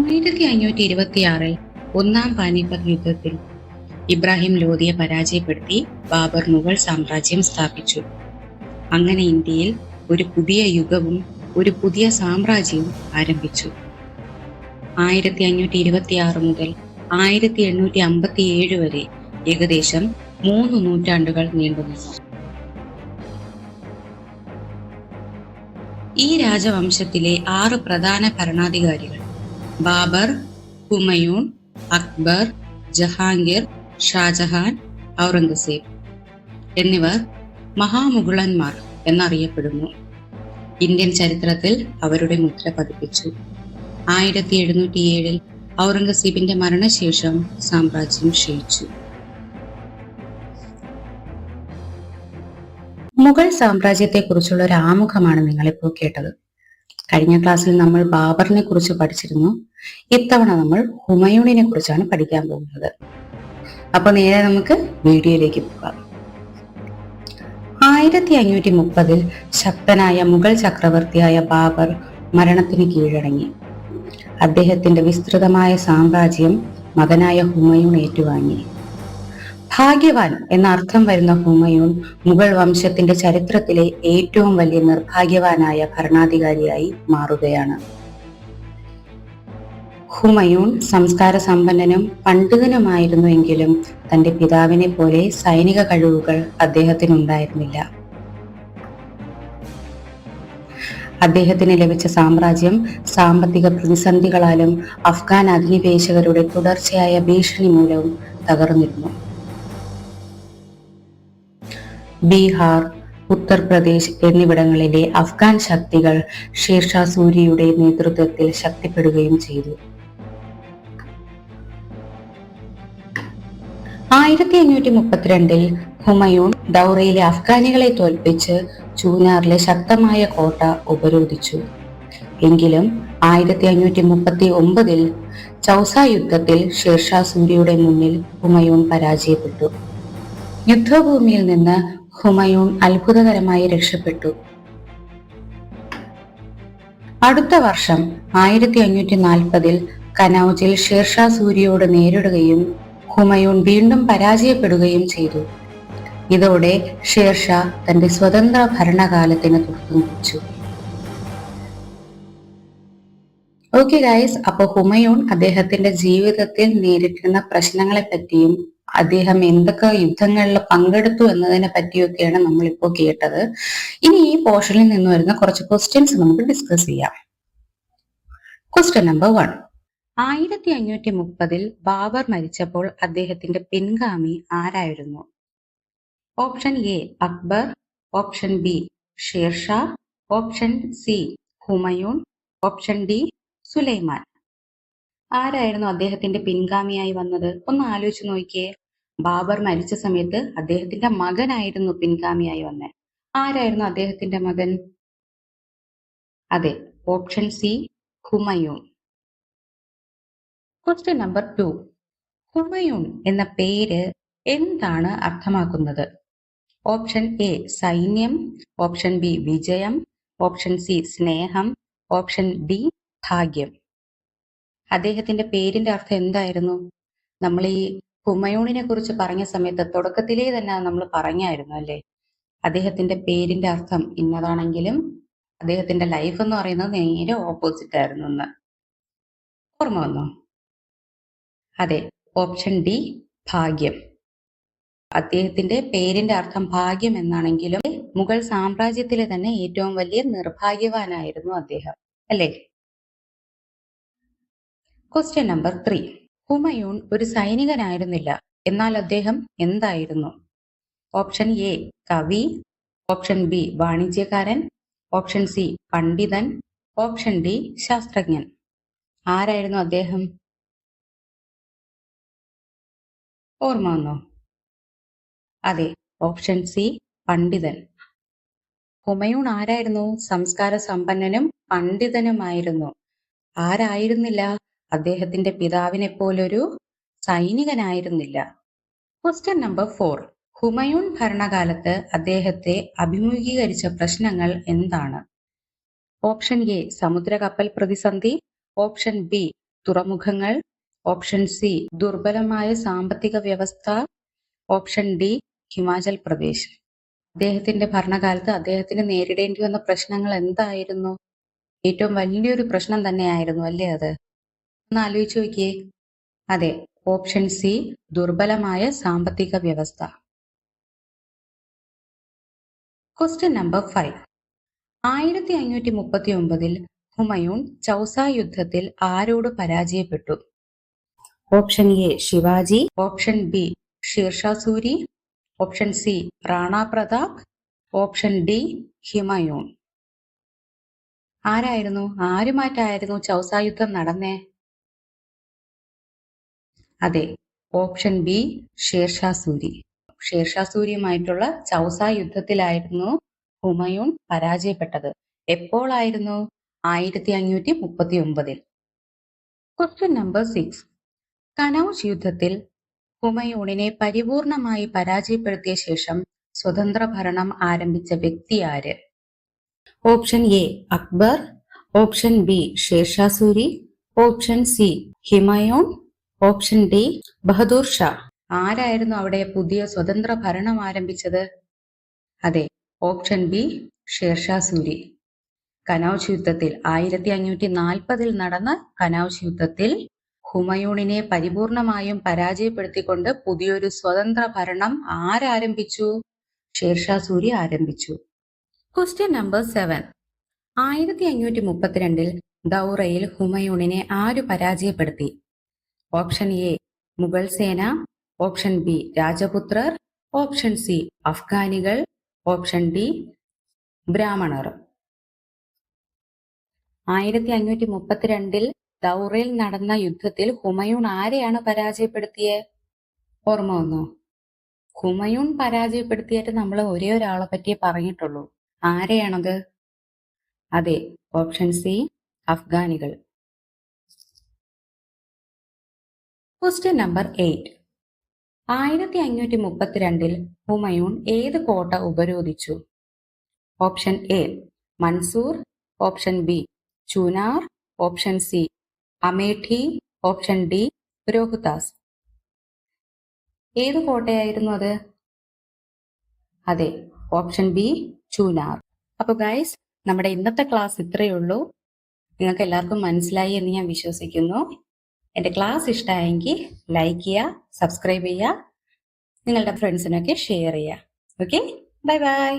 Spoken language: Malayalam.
1526 ഒന്നാം പാനിപ്പത്ത് യുദ്ധത്തിൽ ഇബ്രാഹിം ലോധിയെ പരാജയപ്പെടുത്തി ബാബർ മുഗൾ സാമ്രാജ്യം സ്ഥാപിച്ചു. അങ്ങനെ ഇന്ത്യയിൽ ഒരു പുതിയ യുഗവും ഒരു പുതിയ സാമ്രാജ്യവും ആരംഭിച്ചു. 1526 മുതൽ 1857 വരെ ഏകദേശം 3 നൂറ്റാണ്ടുകൾ നീണ്ടുനിന്നു. ഈ രാജവംശത്തിലെ 6 പ്രധാന ഭരണാധികാരികൾ ബാബർ, ഹുമയൂൺ, അക്ബർ, ജഹാംഗീർ, ഷാജഹാൻ, ഔറംഗസേബ് എന്നിവർ മഹാമുഗളന്മാർ എന്നറിയപ്പെടുന്നു. ഇന്ത്യൻ ചരിത്രത്തിൽ അവരുടെ മുദ്ര പതിപ്പിച്ചു. 1707 ഔറംഗസീബിന്റെ മരണശേഷം സാമ്രാജ്യം ക്ഷയിച്ചു. മുഗൾ സാമ്രാജ്യത്തെക്കുറിച്ചുള്ള ഒരു ആമുഖമാണ് നിങ്ങളിപ്പോൾ കേട്ടത്. കഴിഞ്ഞ ക്ലാസ്സിൽ നമ്മൾ ബാബറിനെ കുറിച്ച് പഠിച്ചിരുന്നു. ഇത്തവണ നമ്മൾ ഹുമയൂണിനെ കുറിച്ചാണ് പഠിക്കാൻ പോകുന്നത്. അപ്പൊ നേരെ നമുക്ക് വീഡിയോയിലേക്ക് പോകാം. 1530 ശക്തനായ മുഗൾ ചക്രവർത്തിയായ ബാബർ മരണത്തിന് കീഴടങ്ങി. അദ്ദേഹത്തിന്റെ വിസ്തൃതമായ സാമ്രാജ്യം മകനായ ഹുമയൂൺ ഏറ്റുവാങ്ങി. ഭാഗ്യവാൻ എന്ന അർത്ഥം വരുന്ന ഹുമയൂൺ മുഗൾ വംശത്തിന്റെ ചരിത്രത്തിലെ ഏറ്റവും വലിയ നിർഭാഗ്യവാനായ ഭരണാധികാരിയായി മാറുകയാണ്. ഹുമയൂൺ സംസ്കാര സമ്പന്നനും പണ്ഡിതനുമായിരുന്നുവെങ്കിലും തന്റെ പിതാവിനെ പോലെ സൈനിക കഴിവുകൾ അദ്ദേഹത്തിനുണ്ടായിരുന്നില്ല. അദ്ദേഹത്തിന് ലഭിച്ച സാമ്രാജ്യം സാമ്പത്തിക പ്രതിസന്ധികളാലും അഫ്ഗാൻ അധിനിവേശകരുടെ തുടർച്ചയായ ഭീഷണി മൂലവും തകർന്നിരുന്നു. ബീഹാർ, ഉത്തർപ്രദേശ് എന്നിവിടങ്ങളിലെ അഫ്ഗാൻ ശക്തികൾ ഷേർഷാ സൂരിയുടെ നേതൃത്വത്തിൽ ശക്തിപ്പെടുകയും ചെയ്തു. 1532 ഹുമയൂൺ ദൗറയിലെ അഫ്ഗാനികളെ തോൽപ്പിച്ച് ചൂനാറിലെ ശക്തമായ കോട്ട ഉപരോധിച്ചു. എങ്കിലും 1539 ചൗസ യുദ്ധത്തിൽ ഷേർഷാ സൂരിയുടെ മുന്നിൽ ഹുമയൂൺ പരാജയപ്പെട്ടു. യുദ്ധഭൂമിയിൽ നിന്ന് ഹുമയൂൺ അത്ഭുതകരമായി രക്ഷപ്പെട്ടു. അടുത്ത വർഷം 1540 കനൌജിൽ ഷേർഷാ സൂരിയോട് നേരിടുകയും ഹുമയൂൺ വീണ്ടും പരാജയപ്പെടുകയും ചെയ്തു. ഇതോടെ ഷേർഷാ തന്റെ സ്വതന്ത്ര ഭരണകാലത്തിന് തുടക്കം കുറിച്ചു. ഓക്കെ ഗൈസ്, അപ്പൊ ഹുമയൂൺ അദ്ദേഹത്തിന്റെ ജീവിതത്തിൽ നേരിടുന്ന പ്രശ്നങ്ങളെ പറ്റിയും അദ്ദേഹം എന്തൊക്കെ യുദ്ധങ്ങളിൽ പങ്കെടുത്തു എന്നതിനെ പറ്റിയൊക്കെയാണ് നമ്മളിപ്പോ കേട്ടത്. ഇനി ഈ പോർഷനിൽ നിന്ന് വരുന്ന കുറച്ച് ക്വസ്റ്റ്യൻസ് നമുക്ക് ഡിസ്കസ് ചെയ്യാം. Question number 1. 1530 ബാബർ മരിച്ചപ്പോൾ അദ്ദേഹത്തിന്റെ പിൻഗാമി ആരായിരുന്നു? Option A Akbar, option B Sher Shah, option C Humayun, option D Suleiman. ആരായിരുന്നു അദ്ദേഹത്തിന്റെ പിൻഗാമിയായി വന്നത്? ഒന്ന് ആലോചിച്ച് നോക്കിയേ. ബാബർ മരിച്ച സമയത്ത് അദ്ദേഹത്തിന്റെ മകനായിരുന്നു പിൻഗാമിയായി വന്നത്. ആരായിരുന്നു അദ്ദേഹത്തിന്റെ മകൻ? അതെ, option C Humayun. Question number 2. Humayun എന്ന പേര് എന്താണ് അർത്ഥമാക്കുന്നത്? ഓപ്ഷൻ എ സൈന്യം, ഓപ്ഷൻ ബി വിജയം, ഓപ്ഷൻ സി സ്നേഹം, ഓപ്ഷൻ ഡി ഭാഗ്യം. അദ്ദേഹത്തിന്റെ പേരിന്റെ അർത്ഥം എന്തായിരുന്നു? നമ്മൾ ഈ ഹുമയൂണിനെ കുറിച്ച് പറഞ്ഞ സമയത്ത് തുടക്കത്തിലേ തന്നെ നമ്മൾ പറഞ്ഞായിരുന്നു അല്ലേ? അദ്ദേഹത്തിന്റെ പേരിന്റെ അർത്ഥം ഇന്നതാണെങ്കിലും അദ്ദേഹത്തിന്റെ ലൈഫ് എന്ന് പറയുന്നത് നേരെ ഓപ്പോസിറ്റ് ആയിരുന്നു എന്ന്. ഓർമ്മ വന്നോ? അതെ, ഓപ്ഷൻ ഡി ഭാഗ്യം. അദ്ദേഹത്തിന്റെ പേരിന്റെ അർത്ഥം ഭാഗ്യം എന്നാണെങ്കിലും മുഗൾ സാമ്രാജ്യത്തിലെ തന്നെ ഏറ്റവും വലിയ നിർഭാഗ്യവാനായിരുന്നു അദ്ദേഹം, അല്ലേ? Question number 3. ഹുമയൂൺ ഒരു സൈനികനായിരുന്നില്ല, എന്നാൽ അദ്ദേഹം എന്തായിരുന്നു? ഓപ്ഷൻ എ കവി, ഓപ്ഷൻ ബി വാണിജ്യക്കാരൻ, ഓപ്ഷൻ സി പണ്ഡിതൻ, ഓപ്ഷൻ ഡി ശാസ്ത്രജ്ഞൻ. ആരായിരുന്നു അദ്ദേഹം? ഓർമ്മ വന്നോ? അതെ, ഓപ്ഷൻ സി പണ്ഡിതൻ. ഹുമയൂൺ ആരായിരുന്നു? സംസ്കാര സമ്പന്നനും പണ്ഡിതനുമായിരുന്നു. ആരായിരുന്നില്ല? അദ്ദേഹത്തിന്റെ പിതാവിനെ പോലൊരു സൈനികനായിരുന്നില്ല. Question number 4. ഹുമയൂൺ ഭരണകാലത്ത് അദ്ദേഹത്തെ അഭിമുഖീകരിച്ച പ്രശ്നങ്ങൾ എന്താണ്? ഓപ്ഷൻ എ സമുദ്ര കപ്പൽ പ്രതിസന്ധി, ഓപ്ഷൻ ബി തുറമുഖങ്ങൾ, ഓപ്ഷൻ സി ദുർബലമായ സാമ്പത്തിക വ്യവസ്ഥ, ഓപ്ഷൻ ഡി ഹിമാചൽ പ്രദേശ്. അദ്ദേഹത്തിന്റെ ഭരണകാലത്ത് അദ്ദേഹത്തിന് നേരിടേണ്ടി വന്ന പ്രശ്നങ്ങൾ എന്തായിരുന്നു? ഏറ്റവും വലിയൊരു പ്രശ്നം തന്നെയായിരുന്നു അല്ലേ അത്? ഒന്ന് ആലോചിച്ച് നോക്കിയേ. അതെ, ഓപ്ഷൻ സി ദുർബലമായ സാമ്പത്തിക വ്യവസ്ഥ. Question number 5. 1539 ഹുമയൂൺ ചൗസ യുദ്ധത്തിൽ ആരോട് പരാജയപ്പെട്ടു? Option A Shivaji, option B Sher Shah Suri, option C Rana Pratap, option D Humayun. ആരുമായിട്ടായിരുന്നു ചൗസ യുദ്ധം നടന്നേ? അതെ, ഓപ്ഷൻ ബി ഷേർഷാ സൂരി. ഷേർഷാ സൂരിയുമായിട്ടുള്ള ചൗസ യുദ്ധത്തിലായിരുന്നു ഹുമയൂൺ പരാജയപ്പെട്ടത്. എപ്പോഴായിരുന്നു? 1539. Question number 6. കനൌജ് യുദ്ധത്തിൽ ഹുമയൂണിനെ പരിപൂർണമായി പരാജയപ്പെടുത്തിയ ശേഷം സ്വതന്ത്ര ഭരണം ആരംഭിച്ച വ്യക്തി ആര്? Option A Akbar, option B Sher Shah Suri, option C Humayun, option D Bahadur Shah. ആരായിരുന്നു അവിടെ പുതിയ സ്വതന്ത്ര ഭരണം ആരംഭിച്ചത്? അതെ, ഓപ്ഷൻ ബി ഷേർഷാ സൂരി. കനൌജ് യുദ്ധത്തിൽ 1540 നടന്ന കനൌജ് യുദ്ധത്തിൽ ഹുമയൂണിനെ പരിപൂർണമായും പരാജയപ്പെടുത്തിക്കൊണ്ട് പുതിയൊരു സ്വതന്ത്ര ഭരണം ആരാരംഭിച്ചു? ഷേർഷാ സൂരി ആരംഭിച്ചു. Question number 7. 1532 ദൗറയിൽ ഹുമയൂണിനെ ആര് പരാജയപ്പെടുത്തി? ഓപ്ഷൻ എ മുഗൾ സേന, ഓപ്ഷൻ ബി രാജപുത്രർ, ഓപ്ഷൻ സി അഫ്ഗാനികൾ, ഓപ്ഷൻ ഡി ബ്രാഹ്മണർ. 1532 ദൗറയിൽ നടന്ന യുദ്ധത്തിൽ ഹുമയൂൺ ആരെയാണ് പരാജയപ്പെടുത്തിയത്? ഓർമ്മ വന്നോ? ഹുമയൂൺ പരാജയപ്പെടുത്തിയിട്ട് നമ്മൾ ഒരേ ഒരാളെ പറ്റിയേ പറഞ്ഞിട്ടുള്ളൂ. ആരെയാണത്? അതെ, ഓപ്ഷൻ സി അഫ്ഗാനികൾ. Question number 8. 1532 ഹുമയൂൺ ഏത് കോട്ട ഉപരോധിച്ചു? Option A Mansur, option B Chunar, option C Amethi, option D Rohtas. ഏത് കോട്ടയായിരുന്നു അത്? അതെ, ഓപ്ഷൻ ബി ചൂനാർ. അപ്പൊ ഗൈസ്, നമ്മുടെ ഇന്നത്തെ ക്ലാസ് ഇത്രയേ ഉള്ളൂ. നിങ്ങൾക്ക് എല്ലാവർക്കും മനസ്സിലായി എന്ന് ഞാൻ വിശ്വസിക്കുന്നു. എൻ്റെ ക്ലാസ് ഇഷ്ടമായെങ്കിൽ ലൈക്ക് ചെയ്യുക, സബ്സ്ക്രൈബ് ചെയ്യുക, നിങ്ങളുടെ ഫ്രണ്ട്സിനൊക്കെ ഷെയർ ചെയ്യുക. Okay, bye bye.